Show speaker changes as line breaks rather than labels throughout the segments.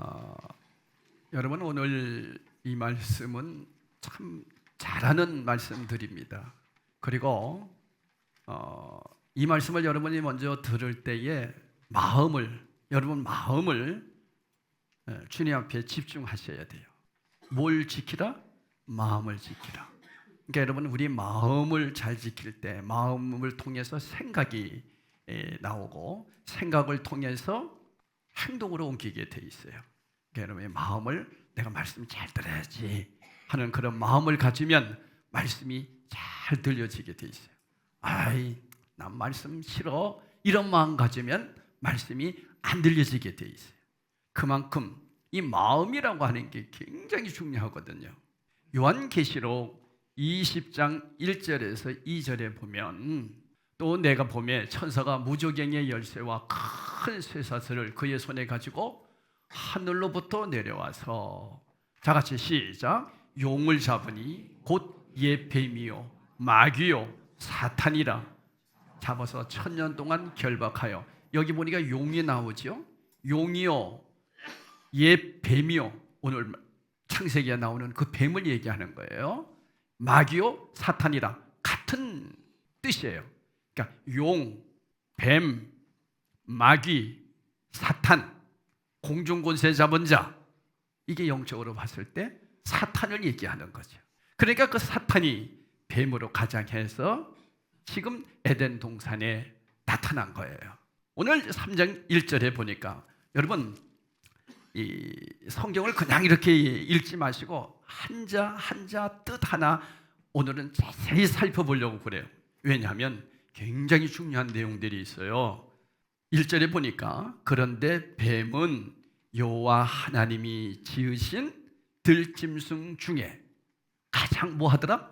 어, 여러분 오늘 이 말씀은 참 잘하는 말씀들입니다. 그리고 이 말씀을 여러분이 먼저 들을 때에 여러분 마음을 주님 앞에 집중하셔야 돼요. 뭘 지키라? 마음을 지키라. 그러니까 여러분 우리 마음을 잘 지킬 때 마음을 통해서 생각이 나오고 생각을 통해서 행동으로 옮기게 돼 있어요. 그러니까 여러분의 마음을 내가 말씀 잘 들어야지 하는 그런 마음을 가지면 말씀이 잘 들려지게 돼 있어요. 난 말씀 싫어 이런 마음 가지면 말씀이 안 들려지게 돼 있어요. 그만큼 이 마음이라고 하는 게 굉장히 중요하거든요. 요한계시록 20장 1절에서 2절에 보면 또 내가 봄에 천사가 무저갱의 열쇠와 큰 쇠사슬을 그의 손에 가지고 하늘로부터 내려와서 자같이 시작. 용을 잡으니 곧 옛 뱀이요 마귀요 사탄이라 잡아서 1000년 동안 결박하여. 여기 보니까 용이 나오죠. 용이요 옛 뱀이요, 오늘 창세기에 나오는 그 뱀을 얘기하는 거예요. 마귀요 사탄이라 같은 뜻이에요. 그러니까 용, 뱀, 마귀, 사탄, 공중권세 잡은 자, 이게 영적으로 봤을 때 사탄을 얘기하는 거죠. 그러니까 그 사탄이 뱀으로 가장해서 지금 에덴 동산에 나타난 거예요. 오늘 3장 1절에 보니까 여러분 이 성경을 그냥 이렇게 읽지 마시고 한자 한자 뜻 하나 오늘은 자세히 살펴보려고 그래요. 왜냐하면 굉장히 중요한 내용들이 있어요. 1절에 보니까 그런데 뱀은 여호와 하나님이 지으신 들짐승 중에 가장 뭐 하더라?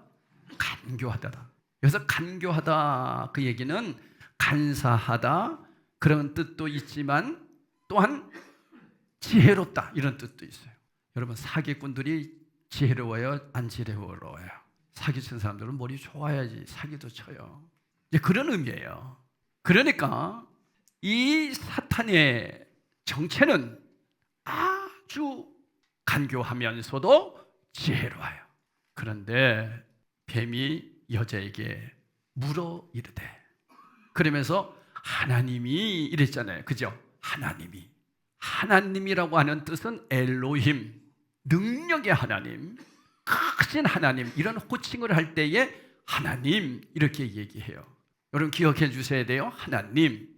간교하더라. 그래서 간교하다 그 얘기는 간사하다 그런 뜻도 있지만 또한 지혜롭다 이런 뜻도 있어요. 여러분 사기꾼들이 지혜로워요? 안 지혜로워요? 사기친 사람들은 머리 좋아야지 사기도 쳐요. 이제 그런 의미예요. 그러니까 이 사탄의 정체는 아주 간교하면서도 지혜로워요. 그런데 뱀이 여자에게 물어 이르되, 그러면서 하나님이 이랬잖아요. 그죠? 하나님이라고 하는 뜻은 엘로힘, 능력의 하나님, 크신 하나님, 이런 호칭을 할 때에 하나님 이렇게 얘기해요. 여러분 기억해 주셔야 돼요. 하나님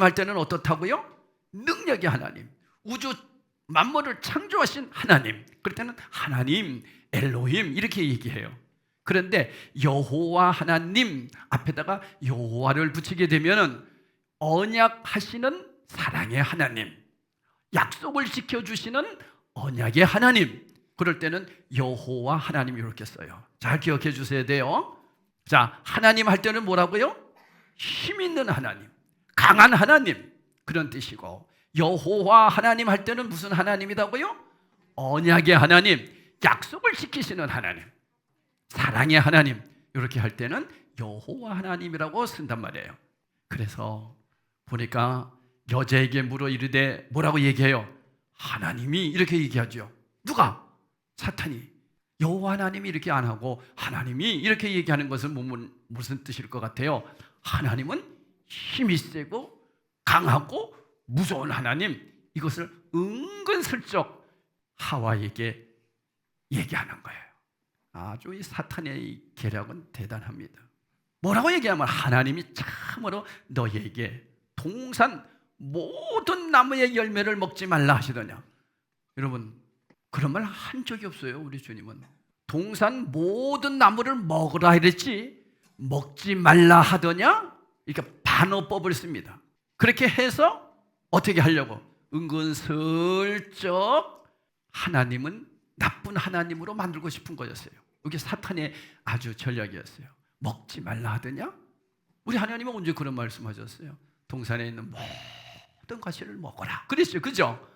할 때는 어떻다고요? 능력의 하나님, 우주 만물을 창조하신 하나님, 그럴 때는 하나님, 엘로힘 이렇게 얘기해요. 그런데 여호와 하나님 앞에다가 여호와를 붙이게 되면 언약하시는 사랑의 하나님, 약속을 지켜주시는 언약의 하나님, 그럴 때는 여호와 하나님 이렇게 써요. 잘 기억해 주셔야 돼요. 자, 하나님 할 때는 뭐라고요? 힘 있는 하나님, 강한 하나님 그런 뜻이고, 여호와 하나님 할 때는 무슨 하나님이라고요? 언약의 하나님, 약속을 지키시는 하나님, 사랑의 하나님, 이렇게 할 때는 여호와 하나님이라고 쓴단 말이에요. 그래서 보니까 여자에게 물어 이르되 뭐라고 얘기해요? 하나님이 이렇게 얘기하죠. 누가? 사탄이. 여호와 하나님이 이렇게 안 하고 하나님이 이렇게 얘기하는 것은 무슨 뜻일 것 같아요? 하나님은 힘이 세고 강하고 무서운 하나님, 이것을 은근슬쩍 하와에게 얘기하는 거예요. 아주 이 사탄의 계략은 대단합니다. 뭐라고 얘기하면 하나님이 참으로 너희에게 동산 모든 나무의 열매를 먹지 말라 하시더냐. 여러분 그런 말 한 적이 없어요. 우리 주님은 동산 모든 나무를 먹으라 이랬지 먹지 말라 하더냐. 그러니까 반어법을 씁니다. 그렇게 해서 어떻게 하려고? 은근슬쩍 하나님은 나쁜 하나님으로 만들고 싶은 거였어요. 이게 사탄의 아주 전략이었어요. 먹지 말라 하더냐? 우리 하나님은 언제 그런 말씀하셨어요? 동산에 있는 모든 과실을 먹어라 그랬어요. 그죠?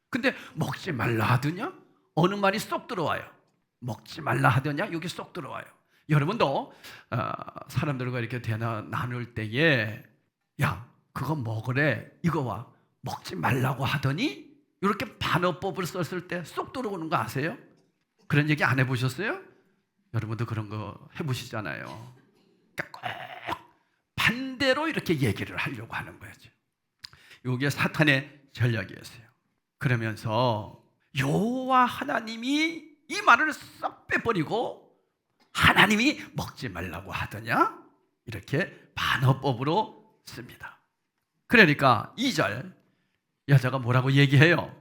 근데 먹지 말라 하더냐? 어느 말이 쏙 들어와요. 먹지 말라 하더냐? 여기 쏙 들어와요. 여러분도 사람들과 이렇게 대화 나눌 때에 야 그거 먹으래, 이거 와, 먹지 말라고 하더니 이렇게 반어법을 썼을 때 쏙 들어오는 거 아세요? 그런 얘기 안 해보셨어요? 여러분도 그런 거 해보시잖아요. 그러니까 꼭 반대로 이렇게 얘기를 하려고 하는 거죠. 이게 사탄의 전략이었어요. 그러면서 여호와 하나님이 이 말을 싹 빼버리고 하나님이 먹지 말라고 하더냐? 이렇게 반어법으로 씁니다. 그러니까 2절 여자가 뭐라고 얘기해요?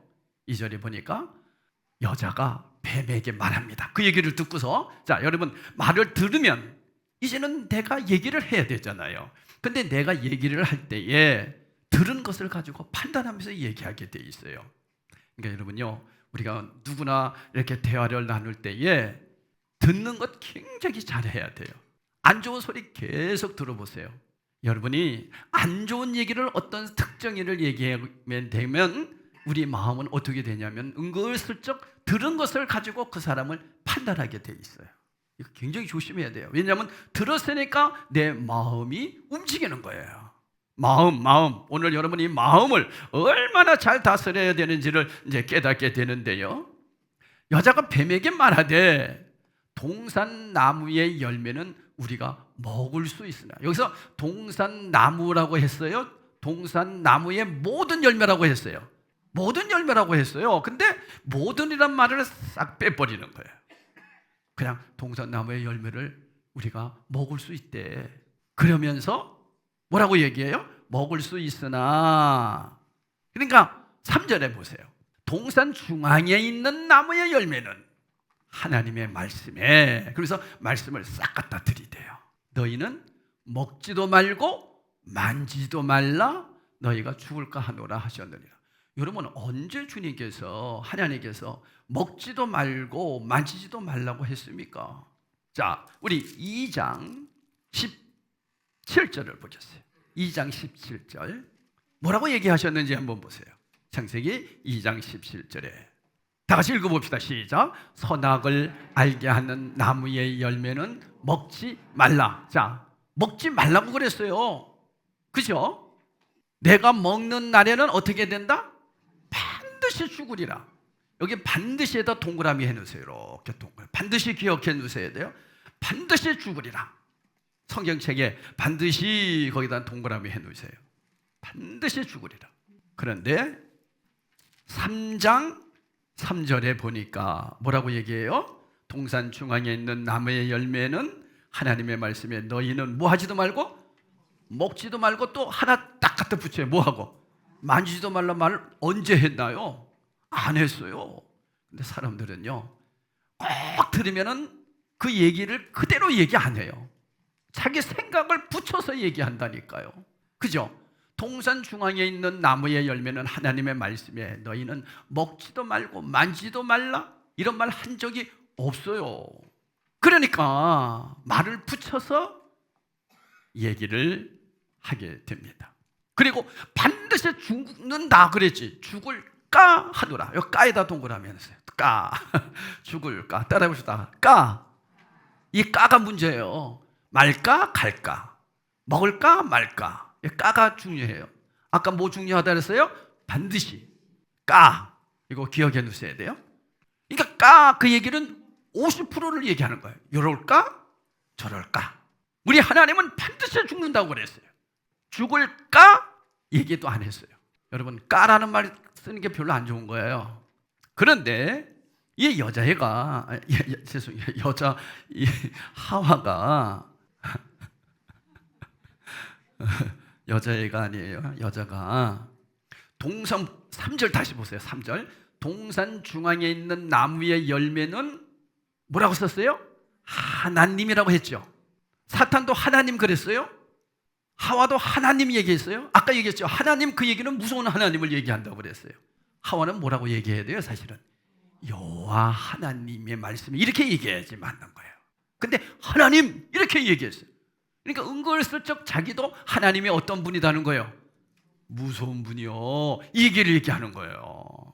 2절에 보니까 여자가 뱀에게 말합니다. 그 얘기를 듣고서, 자, 여러분 말을 들으면 이제는 내가 얘기를 해야 되잖아요. 근데 내가 얘기를 할 때에 들은 것을 가지고 판단하면서 얘기하게 돼 있어요. 그러니까 여러분요, 우리가 누구나 이렇게 대화를 나눌 때에 듣는 것 굉장히 잘해야 돼요. 안 좋은 소리 계속 들어보세요. 여러분이 안 좋은 얘기를 어떤 특정 일을 얘기하면 되면 우리 마음은 어떻게 되냐면 은근슬쩍 들은 것을 가지고 그 사람을 판단하게 돼 있어요. 이거 굉장히 조심해야 돼요. 왜냐하면 들었으니까 내 마음이 움직이는 거예요. 마음. 오늘 여러분이 마음을 얼마나 잘 다스려야 되는지를 이제 깨닫게 되는데요. 여자가 뱀에게 말하되 동산나무의 열매는 우리가 먹을 수 있으나, 여기서 동산나무라고 했어요? 동산나무의 모든 열매라고 했어요? 모든 열매라고 했어요. 근데 모든이란 말을 싹 빼버리는 거예요. 그냥 동산나무의 열매를 우리가 먹을 수 있대. 그러면서 뭐라고 얘기해요? 먹을 수 있으나, 그러니까 3절에 보세요. 동산 중앙에 있는 나무의 열매는 하나님의 말씀에, 그래서 말씀을 싹 갖다 드리대요. 너희는 먹지도 말고 만지지도 말라, 너희가 죽을까 하노라 하셨느니라. 여러분, 언제 주님께서, 하나님께서 먹지도 말고 만지지도 말라고 했습니까? 자, 우리 2장 17절을 보겠어요. 2장 17절 뭐라고 얘기하셨는지 한번 보세요. 창세기 2장 17절에 다 같이 읽어봅시다. 시작. 선악을 알게 하는 나무의 열매는 먹지 말라. 자, 먹지 말라고 그랬어요. 그죠? 내가 먹는 날에는 어떻게 된다? 반드시 죽으리라. 여기 반드시에다 동그라미 해놓으세요. 이렇게 동그라미. 반드시 기억해 놓으셔야 돼요. 반드시 죽으리라. 성경책에 반드시 거기다 동그라미 해놓으세요. 반드시 죽으리라. 그런데 3장 3절에 보니까 뭐라고 얘기해요? 동산 중앙에 있는 나무의 열매는 하나님의 말씀에 너희는 뭐 하지도 말고 먹지도 말고 또 하나 딱 갖다 붙여요. 뭐 하고? 만지지도 말라 말을 언제 했나요? 안 했어요. 근데 사람들은요, 꼭 들으면은 그 얘기를 그대로 얘기 안 해요. 자기 생각을 붙여서 얘기한다니까요. 그죠? 동산 중앙에 있는 나무의 열매는 하나님의 말씀에 너희는 먹지도 말고 만지도 말라, 이런 말 한 적이 없어요. 그러니까 말을 붙여서 얘기를 하게 됩니다. 그리고 반드시 죽는다 그랬지. 죽을까 하노라. 여기 까에다 동그라미 해주세요. 까. 죽을까. 따라해봅시다. 까. 이 까가 문제예요. 말까 갈까, 먹을까 말까. 까가 중요해요. 아까 뭐 중요하다 그랬어요? 반드시. 까. 이거 기억해 두셔야 돼요. 그러니까 까, 그 얘기는 50%를 얘기하는 거예요. 이럴까 저럴까. 우리 하나님은 반드시 죽는다고 그랬어요. 죽을까 얘기도 안 했어요. 여러분, 까라는 말 쓰는 게 별로 안 좋은 거예요. 그런데 이 여자애가, 죄송해요, 이 하와가 여자애가 아니에요. 여자가 동산, 3절 다시 보세요. 3절. 동산 중앙에 있는 나무의 열매는 뭐라고 썼어요? 하나님이라고 했죠. 사탄도 하나님 그랬어요. 하와도 하나님 얘기했어요. 아까 얘기했죠. 하나님, 그 얘기는 무서운 하나님을 얘기한다고 그랬어요. 하와는 뭐라고 얘기해야 돼요? 사실은 여호와 하나님의 말씀이 이렇게 얘기해야지 맞는 거예요. 근데 하나님 이렇게 얘기했어요. 그러니까 은근슬쩍 자기도 하나님이 어떤 분이다는 거예요. 무서운 분이요, 이 얘기를 얘기하는 거예요.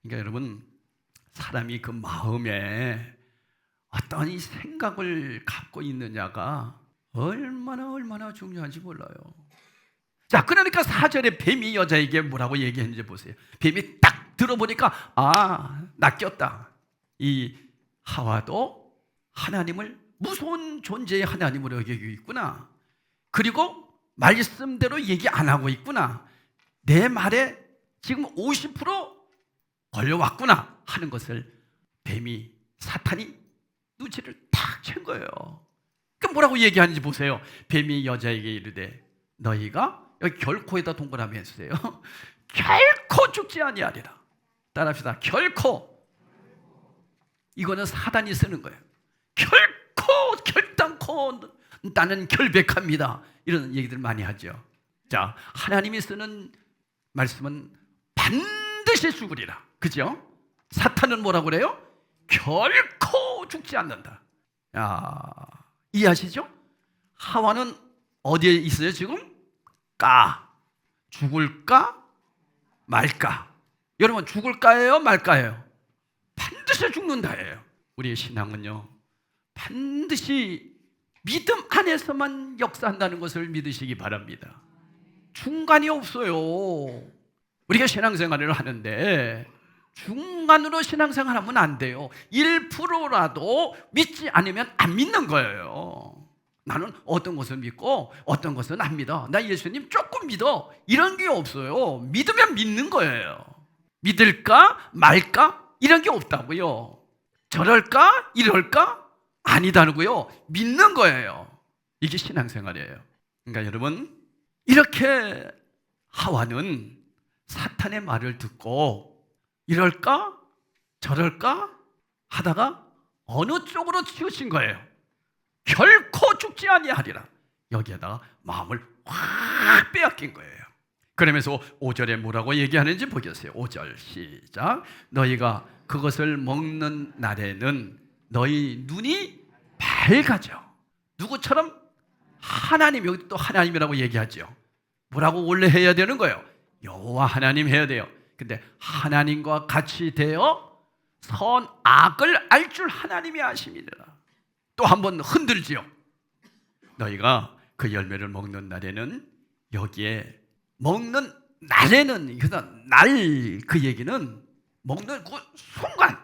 그러니까 여러분, 사람이 그 마음에 어떤 이 생각을 갖고 있느냐가 얼마나 중요한지 몰라요. 자, 그러니까 4절에 뱀이 여자에게 뭐라고 얘기했는지 보세요. 뱀이 딱 들어보니까 낚였다. 이 하와도 하나님을 무서운 존재의 하나님으로 여기고 있구나. 그리고 말씀대로 얘기 안 하고 있구나. 내 말에 지금 50% 걸려왔구나 하는 것을 뱀이, 사탄이 눈치를 탁 챈 거예요. 그 뭐라고 얘기하는지 보세요. 뱀이 여자에게 이르되 너희가, 여기 결코에다 동그라미 해주세요. 결코 죽지 아니하리라. 따라합시다. 결코. 이거는 사단이 쓰는 거예요. 결단코 나는 결백합니다. 이런 얘기들 많이 하죠. 자, 하나님이 쓰는 말씀은 반드시 죽으리라. 그죠? 사탄은 뭐라고 그래요? 결코 죽지 않는다. 이해하시죠? 하와는 어디에 있어요 지금? 죽을까 말까. 여러분, 죽을까예요 말까예요? 반드시 죽는다예요. 우리의 신앙은요, 반드시 믿음 안에서만 역사한다는 것을 믿으시기 바랍니다. 중간이 없어요. 우리가 신앙생활을 하는데 중간으로 신앙생활하면 안 돼요. 1%라도 믿지 않으면 안 믿는 거예요. 나는 어떤 것을 믿고 어떤 것은 안 믿어. 나 예수님 조금 믿어. 이런 게 없어요. 믿으면 믿는 거예요. 믿을까 말까 이런 게 없다고요. 저럴까 이럴까 아니다고요. 믿는 거예요. 이게 신앙생활이에요. 그러니까 여러분, 이렇게 하와는 사탄의 말을 듣고 이럴까 저럴까 하다가 어느 쪽으로 치우친 거예요? 결코 죽지 아니하리라. 여기에다가 마음을 확 빼앗긴 거예요. 그러면서 5절에 뭐라고 얘기하는지 보겠어요. 5절 시작. 너희가 그것을 먹는 날에는 너희 눈이 밝아져. 누구처럼? 하나님. 여기 또 하나님이라고 얘기하죠. 뭐라고 원래 해야 되는 거예요? 여호와 하나님 해야 돼요. 근데 하나님과 같이 되어 선악을 알 줄 하나님이 아십니다. 또 한번 흔들지요. 너희가 그 열매를 먹는 날에는, 여기에 먹는 날에는, 그래서 날, 그 얘기는 먹는 그 순간,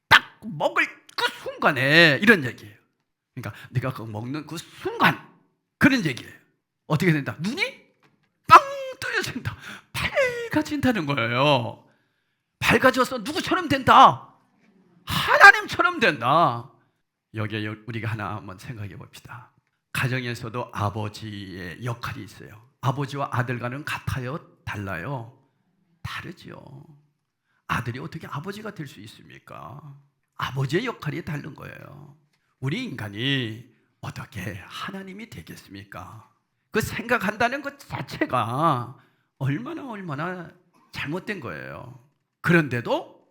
딱 먹을 그 순간에 이런 얘기예요. 그러니까 네가 그 먹는 그 순간, 그런 얘기예요. 어떻게 된다? 눈이 빵 뜨여진다. 밝아진다는 거예요. 밝아져서 누구처럼 된다? 하나님처럼 된다. 여기에 우리가 하나 한번 생각해 봅시다. 가정에서도 아버지의 역할이 있어요. 아버지와 아들과는 같아요? 달라요? 다르죠. 아들이 어떻게 아버지가 될 수 있습니까? 아버지의 역할이 다른 거예요. 우리 인간이 어떻게 하나님이 되겠습니까? 그 생각한다는 것 자체가 얼마나 잘못된 거예요. 그런데도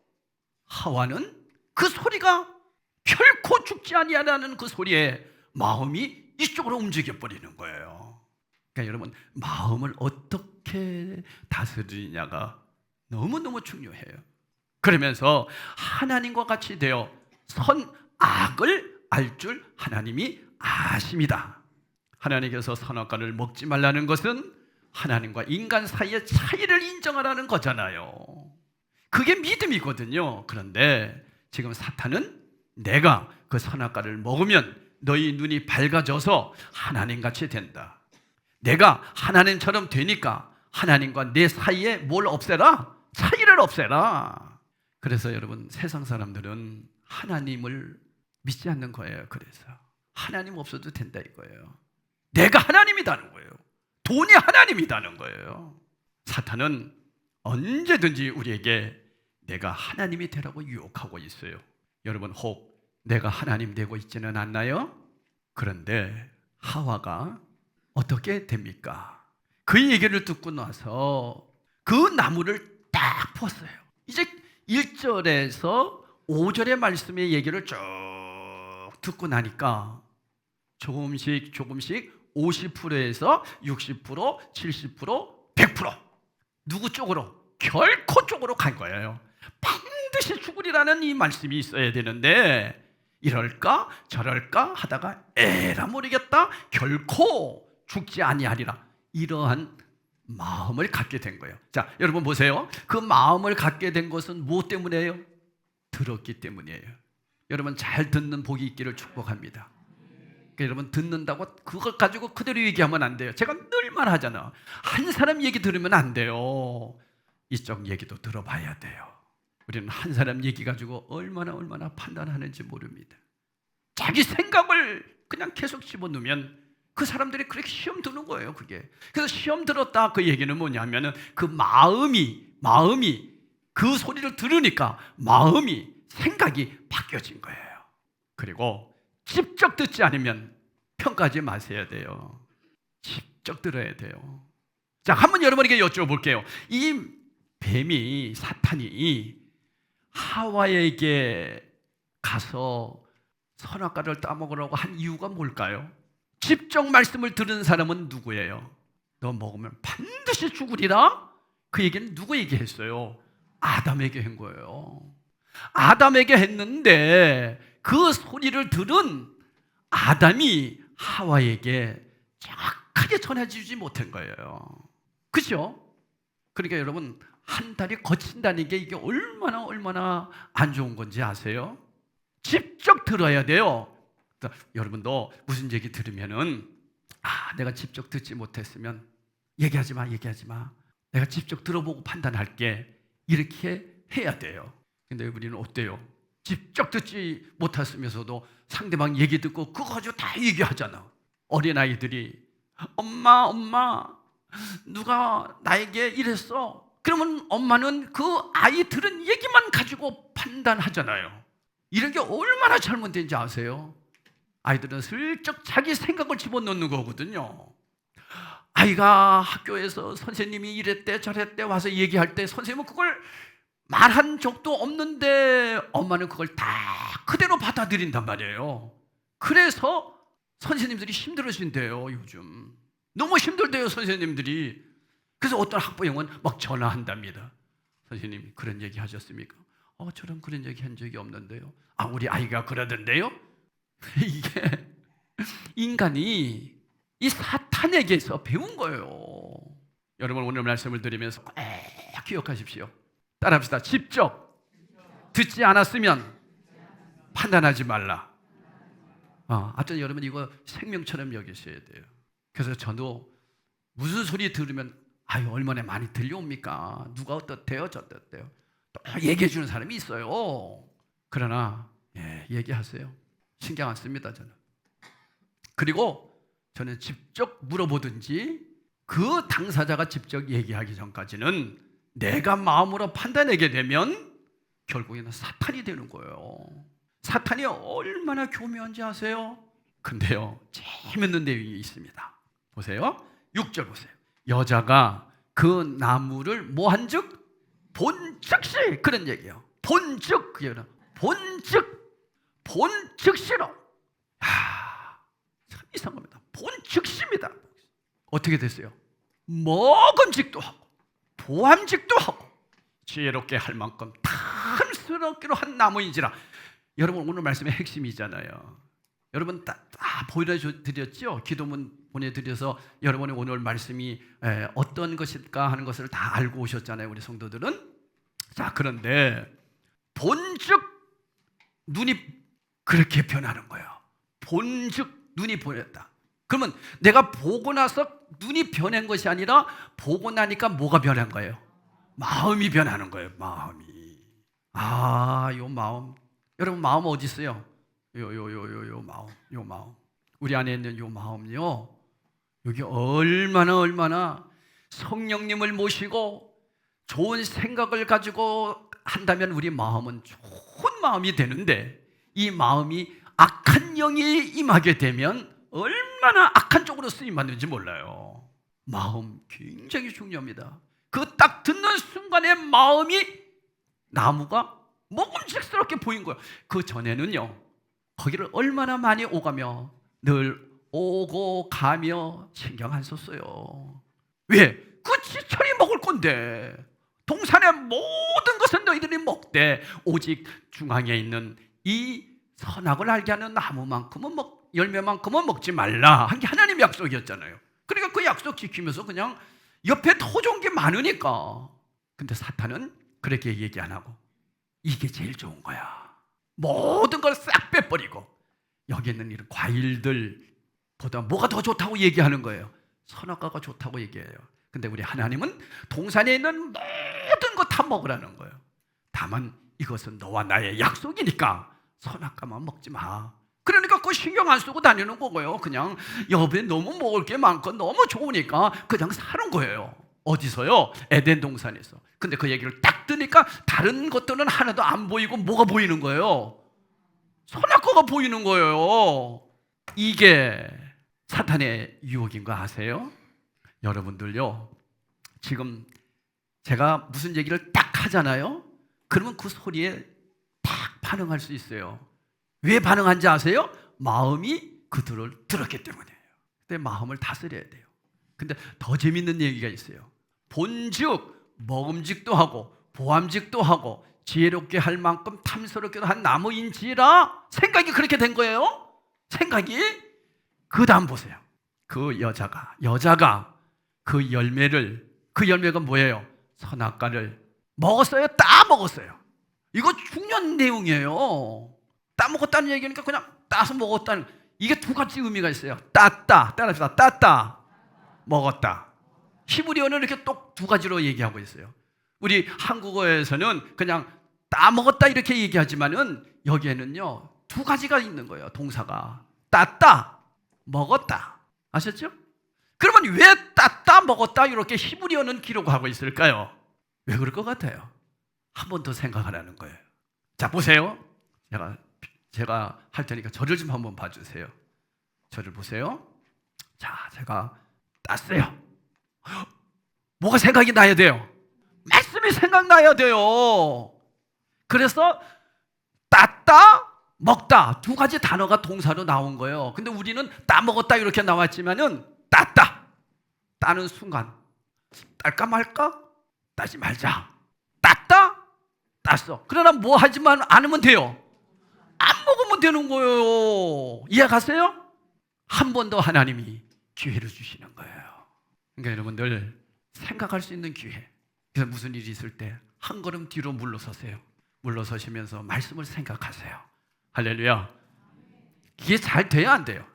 하와는 그 소리가 결코 죽지 아니하라는 그 소리에 마음이 이쪽으로 움직여 버리는 거예요. 그러니까 여러분, 마음을 어떻게 다스리냐가 너무너무 중요해요. 그러면서 하나님과 같이 되어 선악을 알 줄 하나님이 아십니다. 하나님께서 선악과를 먹지 말라는 것은 하나님과 인간 사이의 차이를 인정하라는 거잖아요. 그게 믿음이거든요. 그런데 지금 사탄은 내가 그 선악과를 먹으면 너희 눈이 밝아져서 하나님같이 된다. 내가 하나님처럼 되니까 하나님과 내 사이에 뭘 없애라? 차이를 없애라. 그래서 여러분, 세상 사람들은 하나님을 믿지 않는 거예요. 그래서 하나님 없어도 된다 이거예요. 내가 하나님이다는 거예요. 돈이 하나님이다는 거예요. 사탄은 언제든지 우리에게 내가 하나님이 되라고 유혹하고 있어요. 여러분, 혹 내가 하나님 되고 있지는 않나요? 그런데 하와가 어떻게 됩니까? 그 얘기를 듣고 나서 그 나무를 딱 폈어요. 이제 1절에서 5절의 말씀의 얘기를 쭉 듣고 나니까 조금씩 50%에서 60%, 70%, 100% 누구 쪽으로? 결코 쪽으로 간 거예요. 반드시 죽으리라는 이 말씀이 있어야 되는데 이럴까 저럴까 하다가 에라 모르겠다, 결코 죽지 아니하리라, 이러한 마음을 갖게 된 거예요. 자, 여러분 보세요. 그 마음을 갖게 된 것은 무엇 때문이에요? 들었기 때문이에요. 여러분 잘 듣는 복이 있기를 축복합니다. 그러니까 여러분 듣는다고 그걸 가지고 그대로 얘기하면 안 돼요. 제가 늘 말하잖아. 한 사람 얘기 들으면 안 돼요. 이쪽 얘기도 들어봐야 돼요. 우리는 한 사람 얘기 가지고 얼마나 판단하는지 모릅니다. 자기 생각을 그냥 계속 집어넣으면 그 사람들이 그렇게 시험 드는 거예요. 그게. 그래서 시험 들었다 그 얘기는 뭐냐면은 그 마음이 그 소리를 들으니까 마음이 생각이 바뀌어진 거예요. 그리고 직접 듣지 않으면 평가하지 마셔야 돼요. 직접 들어야 돼요. 자, 한번 여러분에게 여쭤볼게요. 이 뱀이 사탄이 하와에게 가서 선악과를 따먹으라고 한 이유가 뭘까요? 직접 말씀을 들은 사람은 누구예요? 너 먹으면 반드시 죽으리라? 그 얘기는 누구 얘기했어요? 아담에게 한 거예요. 아담에게 했는데 그 소리를 들은 아담이 하와에게 정확하게 전해주지 못한 거예요. 그렇죠? 그러니까 여러분 한 달이 거친다는 게 이게 얼마나 안 좋은 건지 아세요? 직접 들어야 돼요. 여러분도 무슨 얘기 들으면은 내가 직접 듣지 못했으면 얘기하지 마. 내가 직접 들어보고 판단할게. 이렇게 해야 돼요. 근데 우리는 어때요? 직접 듣지 못했으면서도 상대방 얘기 듣고 그거 가지고 다 얘기하잖아. 어린아이들이 엄마 누가 나에게 이랬어. 그러면 엄마는 그 아이 들은 얘기만 가지고 판단하잖아요. 이런 게 얼마나 잘못된지 아세요? 아이들은 슬쩍 자기 생각을 집어넣는 거거든요. 아이가 학교에서 선생님이 이랬대 저랬대 와서 얘기할 때 선생님은 그걸 말한 적도 없는데 엄마는 그걸 다 그대로 받아들인단 말이에요. 그래서 선생님들이 힘들어진대요. 요즘 너무 힘들대요 선생님들이. 그래서 어떤 학부형은 막 전화한답니다. 선생님 그런 얘기 하셨습니까? 저는 그런 얘기 한 적이 없는데요. 우리 아이가 그러던데요. 이게 인간이 이 사탄에게서 배운 거예요. 여러분 오늘 말씀을 드리면서 꼭 기억하십시오. 따라합시다. 직접 듣지 않았으면 판단하지 말라. 하여튼 여러분 이거 생명처럼 여기셔야 돼요. 그래서 저도 무슨 소리 들으면 얼마나 많이 들려옵니까? 누가 어떻대요? 저떻대요? 또 얘기해 주는 사람이 있어요. 그러나 얘기하세요. 신경 안 씁니다 저는. 그리고 저는 직접 물어보든지 그 당사자가 직접 얘기하기 전까지는 내가 마음으로 판단하게 되면 결국에는 사탄이 되는 거예요. 사탄이 얼마나 교묘한지 아세요? 근데요 재밌는 내용이 있습니다. 보세요. 6절 보세요. 여자가 그 나무를 뭐한즉 본즉시 그런 얘기예요. 본즉 본즉시로. 참 이상합니다. 본즉시입니다. 어떻게 됐어요? 먹음직도 하고 보암직도 하고 지혜롭게 할 만큼 탐스럽기로 한 나무인지라. 여러분 오늘 말씀의 핵심이잖아요. 여러분 다 보여드렸죠? 기도문 보내드려서 여러분이 오늘 말씀이 어떤 것일까 하는 것을 다 알고 오셨잖아요. 우리 성도들은. 자, 그런데 본즉 눈이 그렇게 변하는 거예요. 본즉 눈이 변했다. 그러면 내가 보고 나서 눈이 변한 것이 아니라 보고 나니까 뭐가 변한 거예요? 마음이 변하는 거예요. 마음이. 요 마음. 여러분 마음 어디 있어요? 요 마음. 우리 안에 있는 요 마음요. 여기 얼마나 성령님을 모시고 좋은 생각을 가지고 한다면 우리 마음은 좋은 마음이 되는데 이 마음이 악한 영이 임하게 되면 얼마나 악한 쪽으로 쓰임받는지 몰라요. 마음 굉장히 중요합니다. 그 딱 듣는 순간에 마음이 나무가 먹음직스럽게 보인 거예요. 그 전에는요 거기를 얼마나 많이 오가며 늘 오고 가며 신경 안 썼어요. 왜? 그 지철이 먹을 건데 동산의 모든 것은 너희들이 먹되 오직 중앙에 있는 이 선악을 알게 하는 나무만큼은 열매만큼은 먹지 말라 한 게 하나님의 약속이었잖아요. 그러니까 그 약속 지키면서 그냥 옆에 더 좋은 게 많으니까. 근데 사탄은 그렇게 얘기 안 하고 이게 제일 좋은 거야. 모든 걸 싹 빼버리고 여기 있는 이런 과일들보다 뭐가 더 좋다고 얘기하는 거예요. 선악과가 좋다고 얘기해요. 근데 우리 하나님은 동산에 있는 모든 거 다 먹으라는 거예요. 다만 이것은 너와 나의 약속이니까 선악과만 먹지 마. 그러니까 그 신경 안 쓰고 다니는 거고요. 그냥 옆에 너무 먹을 게 많고 너무 좋으니까 그냥 사는 거예요. 어디서요? 에덴 동산에서. 근데 그 얘기를 딱 듣니까 다른 것들은 하나도 안 보이고 뭐가 보이는 거예요? 선악과가 보이는 거예요. 이게 사탄의 유혹인 거 아세요? 여러분들요, 지금 제가 무슨 얘기를 딱 하잖아요? 그러면 그 소리에 딱 반응할 수 있어요. 왜 반응한지 아세요? 마음이 그들을 들었기 때문이에요. 근데 마음을 다스려야 돼요. 근데 더 재밌는 얘기가 있어요. 본즉 먹음직도 하고 보암직도 하고 지혜롭게 할 만큼 탐스럽게도 한 나무인지라. 생각이 그렇게 된 거예요. 생각이. 그 다음 보세요. 그 여자가 그 열매가 뭐예요? 선악과를 먹었어요? 따 먹었어요? 이거 중요한 내용이에요. 따 먹었다는 얘기니까 그냥 따서 먹었다는, 이게 두 가지 의미가 있어요. 따라합시다. 따따 먹었다. 히브리어는 이렇게 또 두 가지로 얘기하고 있어요. 우리 한국어에서는 그냥 따 먹었다 이렇게 얘기하지만은 여기에는요 두 가지가 있는 거예요. 동사가 따따 먹었다. 아셨죠? 그러면 왜 따따 먹었다 이렇게 히브리어는 기록하고 있을까요? 왜 그럴 것 같아요? 한 번 더 생각하라는 거예요. 자, 보세요. 제가 할 테니까 저를 좀 한번 봐주세요. 저를 보세요. 자, 제가 땄어요. 뭐가 생각이 나야 돼요? 말씀이 생각나야 돼요. 그래서 땄다, 먹다 두 가지 단어가 동사로 나온 거예요. 근데 우리는 따 먹었다 이렇게 나왔지만은 땄다, 따는 순간 딸까 말까? 따지 말자. 땄다, 땄어. 그러나 뭐 하지만 않으면 돼요? 안 먹으면 되는 거예요. 이해가세요? 한 번 더 하나님이 기회를 주시는 거예요. 그러니까 여러분들 생각할 수 있는 기회. 그래서 무슨 일이 있을 때 한 걸음 뒤로 물러서세요. 물러서시면서 말씀을 생각하세요. 할렐루야. 이게 잘 돼야 안 돼요?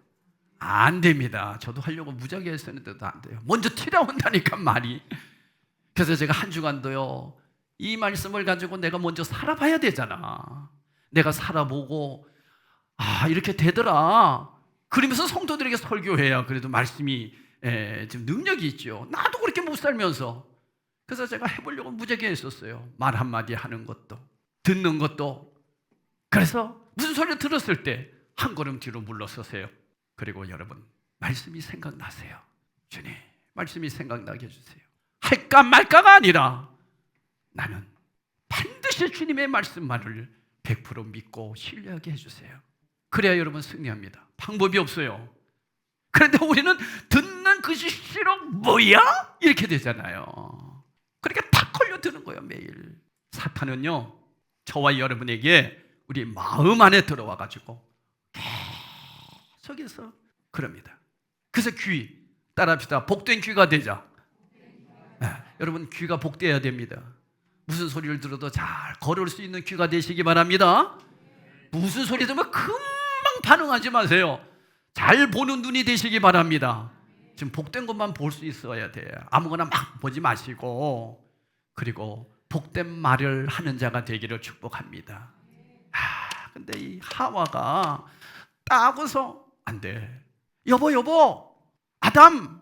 안 됩니다. 저도 하려고 무지하게 했었는데도 안 돼요. 먼저 튀어나온다니까 말이. 그래서 제가 한 주간도요 이 말씀을 가지고 내가 먼저 살아봐야 되잖아. 내가 살아보고 이렇게 되더라. 그러면서 성도들에게 설교해야 그래도 말씀이 좀 능력이 있죠. 나도 그렇게 못 살면서. 그래서 제가 해보려고 무지하게 했었어요. 말 한마디 하는 것도 듣는 것도. 그래서 무슨 소리를 들었을 때 한 걸음 뒤로 물러서세요. 그리고 여러분 말씀이 생각나세요. 주님 말씀이 생각나게 해주세요. 할까 말까가 아니라 나는 반드시 주님의 말씀만을 100% 믿고 신뢰하게 해주세요. 그래야 여러분 승리합니다. 방법이 없어요. 그런데 우리는 듣는 것이 싫어 뭐야? 이렇게 되잖아요. 그러니까 다 걸려드는 거예요. 매일 사탄은요 저와 여러분에게 우리 마음 안에 들어와 가지고 계속해서 그럽니다. 그래서 귀 따라합시다. 복된 귀가 되자. 여러분 귀가 복되어야 됩니다. 무슨 소리를 들어도 잘 걸을 수 있는 귀가 되시기 바랍니다. 무슨 소리 들으면 금방 반응하지 마세요. 잘 보는 눈이 되시기 바랍니다. 지금 복된 것만 볼 수 있어야 돼요. 아무거나 막 보지 마시고. 그리고 복된 말을 하는 자가 되기를 축복합니다. 근데 이 하와가 따고서 안 돼. 여보 아담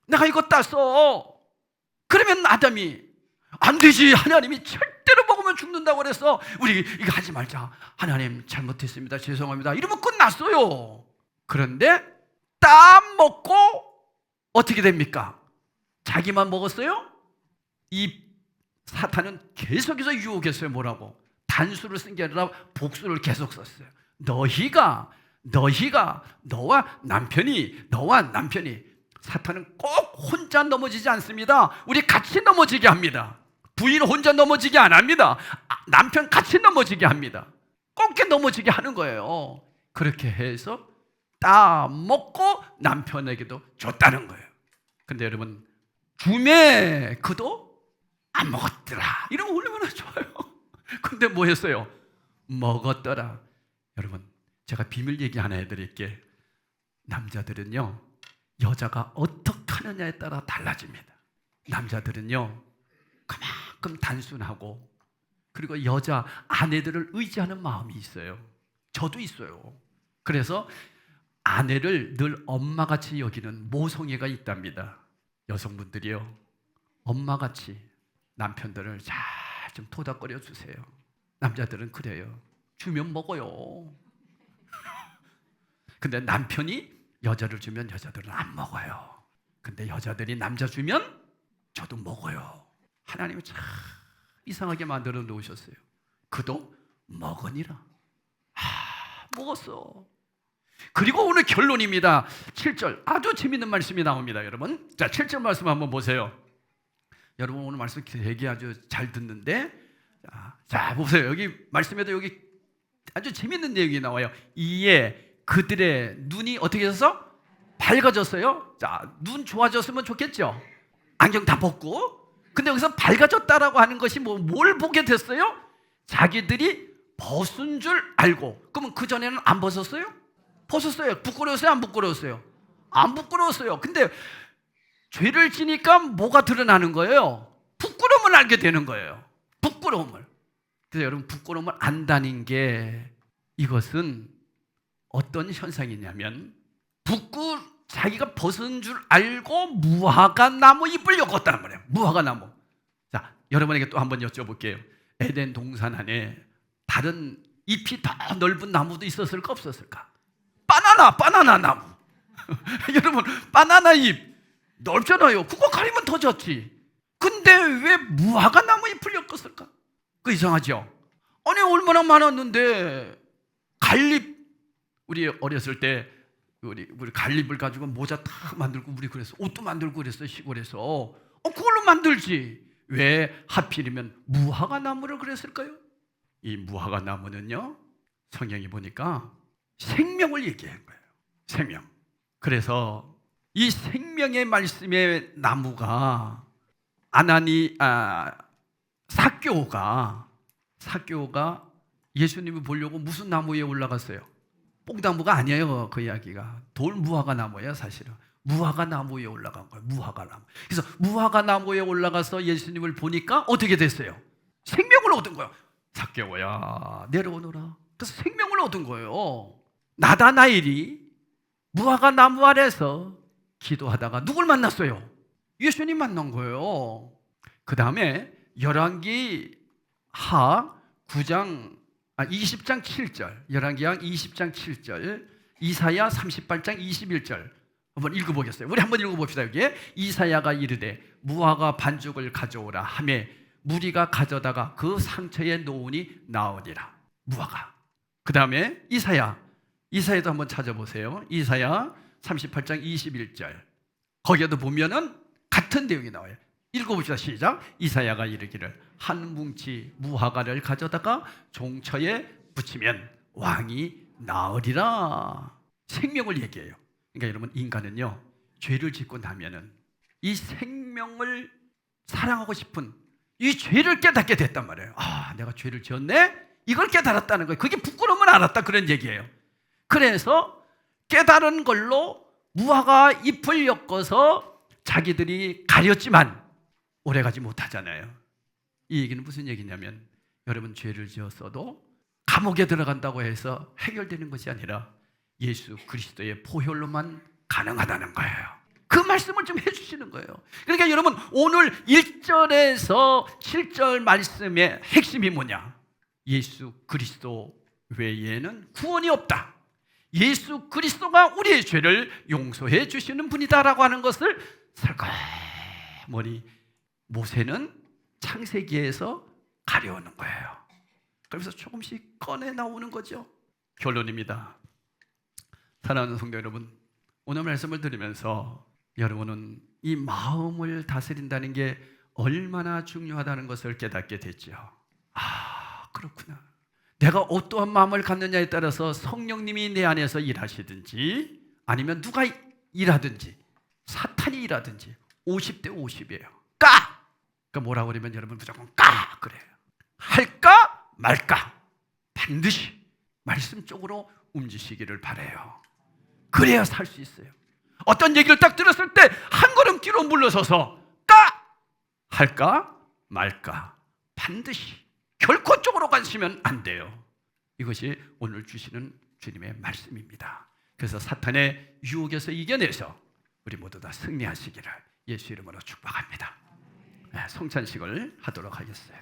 내가 이거 땄어. 그러면 아담이 안 되지. 하나님이 절대로 먹으면 죽는다고 그래서 우리 이거 하지 말자. 하나님 잘못했습니다. 죄송합니다. 이러면 끝났어요. 그런데 따 먹고 어떻게 됩니까? 자기만 먹었어요? 이 사탄은 계속해서 유혹했어요. 뭐라고? 단수를 쓴 게 아니라 복수를 계속 썼어요. 너와 남편이 사탄은 꼭 혼자 넘어지지 않습니다. 우리 같이 넘어지게 합니다. 부인 혼자 넘어지게 안 합니다. 남편 같이 넘어지게 합니다. 꼭 넘어지게 하는 거예요. 그렇게 해서 따 먹고 남편에게도 줬다는 거예요. 근데 여러분 주매 그도 안 먹었더라. 이런 거 얼마나 좋아요. 근데 뭐 했어요? 먹었더라. 여러분, 제가 비밀 얘기 하나 해드릴게. 남자들은요, 여자가 어떻게 하느냐에 따라 달라집니다. 남자들은요, 그만큼 단순하고, 그리고 여자 아내들을 의지하는 마음이 있어요. 저도 있어요. 그래서 아내를 늘 엄마같이 여기는 모성애가 있답니다. 여성분들이요, 엄마같이 남편들을 잘 좀 토닥거려 주세요. 남자들은 그래요. 주면 먹어요. 근데 남편이 여자를 주면 여자들은 안 먹어요. 근데 여자들이 남자 주면 저도 먹어요. 하나님은 참 이상하게 만들어 놓으셨어요. 그도 먹으니라. 먹었어. 그리고 오늘 결론입니다. 7절 아주 재밌는 말씀이 나옵니다. 여러분, 자 7절 말씀 한번 보세요. 여러분 오늘 말씀 되게 아주 잘 듣는데, 자 보세요. 여기 말씀에도 여기 아주 재밌는 내용이 나와요. 이에 그들의 눈이 어떻게 해서 밝아졌어요. 자, 눈 좋아졌으면 좋겠죠. 안경 다 벗고. 근데 여기서 밝아졌다라고 하는 것이 뭘 보게 됐어요? 자기들이 벗은 줄 알고. 그러면 그 전에는 안 벗었어요? 벗었어요. 부끄러웠어요? 안 부끄러웠어요? 안 부끄러웠어요. 근데 죄를 지니까 뭐가 드러나는 거예요? 부끄러움을 알게 되는 거예요. 부끄러움을. 그래서 여러분, 부끄러움을 안다는 게 이것은 어떤 현상이냐면, 자기가 벗은 줄 알고 무화과 나무 잎을 엮었다는 말이에요. 무화과 나무. 자, 여러분에게 또 한번 여쭤볼게요. 에덴 동산 안에 다른 잎이 더 넓은 나무도 있었을까 없었을까? 바나나 나무. 여러분, 바나나 잎 넓잖아요. 그거 가리면 더 좋지. 근데 왜 무화과 나무 잎을 엮었을까? 그 이상하죠? 아니, 얼마나 많았는데. 갈잎, 우리 어렸을 때 우리 갈잎을 가지고 모자 다 만들고 우리 그래서 옷도 만들고 그랬어요. 시골에서. 그걸로 만들지. 왜 하필이면 무화과 나무를 그랬을까요? 이 무화과 나무는요, 성경이 보니까 생명을 얘기한 거예요. 생명. 그래서 이 생명의 말씀의 나무가 삭개오가 예수님을 보려고 무슨 나무 위에 올라갔어요? 뽕나무가 아니에요. 그 이야기가 돌 무화과 나무예요. 사실은 무화과 나무 위에 올라간 거예요. 무화과 나무. 그래서 무화과 나무에 올라가서 예수님을 보니까 어떻게 됐어요? 생명을 얻은 거예요. 삭개오야 내려오너라. 그래서 생명을 얻은 거예요. 나다나엘이 무화과 나무 아래서 기도하다가 누굴 만났어요? 예수님 만난 거예요. 그 다음에 열왕기 하 20장 7절, 열왕기하 20장 7절, 이사야 38장 21절 한번 읽어보겠어요. 우리 한번 읽어봅시다. 여기에 이사야가 이르되 무화과 반죽을 가져오라 하매 무리가 가져다가 그 상처에 놓으니 나으니라. 무화과. 그 다음에 이사야도 한번 찾아보세요. 이사야 38장 21절. 거기에도 보면은 같은 내용이 나와요. 읽어봅시다. 시작. 이사야가 이르기를 한 뭉치 무화과를 가져다가 종처에 붙이면 왕이 나으리라. 생명을 얘기해요. 그러니까 여러분, 인간은요, 죄를 짓고 나면은 이 생명을 사랑하고 싶은 이 죄를 깨닫게 됐단 말이에요. 내가 죄를 지었네? 이걸 깨달았다는 거예요. 그게 부끄러움을 알았다, 그런 얘기예요. 그래서 깨달은 걸로 무화과 잎을 엮어서 자기들이 가렸지만 오래가지 못하잖아요. 이 얘기는 무슨 얘기냐면, 여러분, 죄를 지었어도 감옥에 들어간다고 해서 해결되는 것이 아니라 예수 그리스도의 보혈로만 가능하다는 거예요. 그 말씀을 좀 해주시는 거예요. 그러니까 여러분, 오늘 1절에서 7절 말씀의 핵심이 뭐냐? 예수 그리스도 외에는 구원이 없다. 예수 그리스도가 우리의 죄를 용서해 주시는 분이다라고 하는 것을 설거머니 모세는 창세기에서 가려오는 거예요. 그래서 조금씩 꺼내 나오는 거죠. 결론입니다. 사랑하는 성도 여러분, 오늘 말씀을 들으면서 여러분은 이 마음을 다스린다는 게 얼마나 중요하다는 것을 깨닫게 됐죠. 그렇구나. 내가 어떠한 마음을 갖느냐에 따라서 성령님이 내 안에서 일하시든지 아니면 누가 일하든지 사탄이 일하든지 50대 50이에요. 까! 그러니까 뭐라고 그러면 여러분 무조건 까! 그래요. 할까 말까 반드시 말씀 쪽으로 움직이기를 바라요. 그래야 살 수 있어요. 어떤 얘기를 딱 들었을 때 한 걸음 뒤로 물러서서 까! 할까 말까 반드시 결코 쪽으로 가시면 안 돼요. 이것이 오늘 주시는 주님의 말씀입니다. 그래서 사탄의 유혹에서 이겨내서 우리 모두 다 승리하시기를 예수 이름으로 축복합니다. 성찬식을 하도록 하겠어요.